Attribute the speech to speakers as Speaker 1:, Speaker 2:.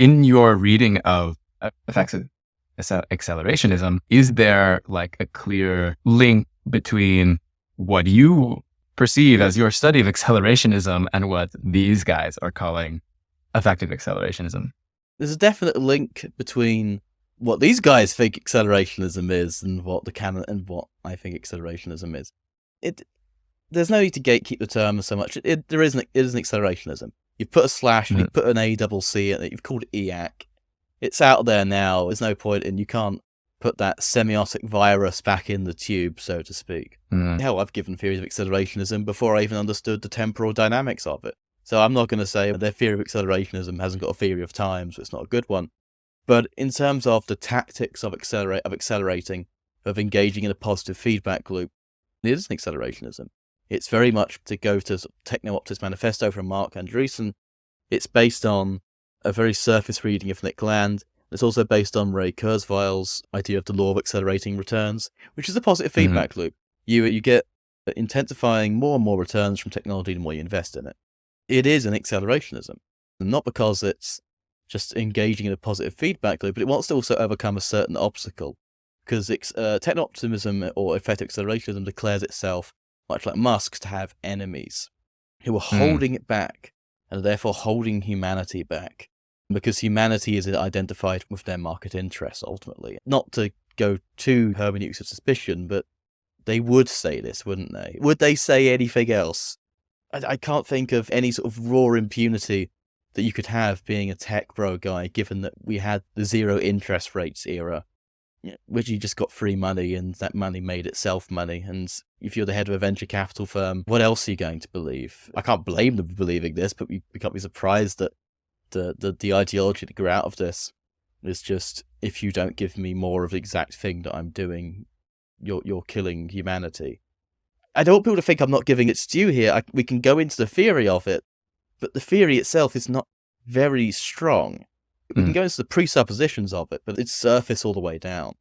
Speaker 1: in your reading of effects of accelerationism, is there like a clear link between what you perceive as your study of accelerationism and what these guys are calling effective accelerationism?
Speaker 2: There's a definite link between what these guys think accelerationism is and what I think accelerationism is. There's no need to gatekeep the term so much. It is an accelerationism. You've put a slash and you've put an ACC in it. You've called it EAC. It's out there now. There's no point in, you can't put that semiotic virus back in the tube, so to speak. Hell, I've given theories of accelerationism before I even understood the temporal dynamics of it. So I'm not going to say their theory of accelerationism hasn't got a theory of time, so it's not a good one. But in terms of the tactics of accelerating, of engaging in a positive feedback loop, it is an accelerationism. It's very much, to go to Techno-Optimist Manifesto from Mark Andreessen, it's based on a very surface reading of Nick Land. It's also based on Ray Kurzweil's idea of the law of accelerating returns, which is a positive feedback loop. You get intensifying more and more returns from technology the more you invest in it. It is an accelerationism, and not because it's just engaging in a positive feedback loop, but it wants to also overcome a certain obstacle, because techno-optimism or effective accelerationism declares itself, much like Musk, to have enemies who are holding it back and therefore holding humanity back, because humanity is identified with their market interests ultimately. Not to go too hermeneutics of suspicion, but they would say this, wouldn't they? Would they say anything else? I can't think of any sort of raw impunity that you could have being a tech bro guy, given that we had the zero interest rates era, which you just got free money and that money made itself money. And if you're the head of a venture capital firm, what else are you going to believe? I can't blame them for believing this, but we can't be surprised that the ideology to grow out of this is just, if you don't give me more of the exact thing that I'm doing, you're killing humanity. I don't want people to think I'm not giving its due here. We can go into the theory of it, but the theory itself is not very strong. We can go into the presuppositions of it, but it's surface all the way down.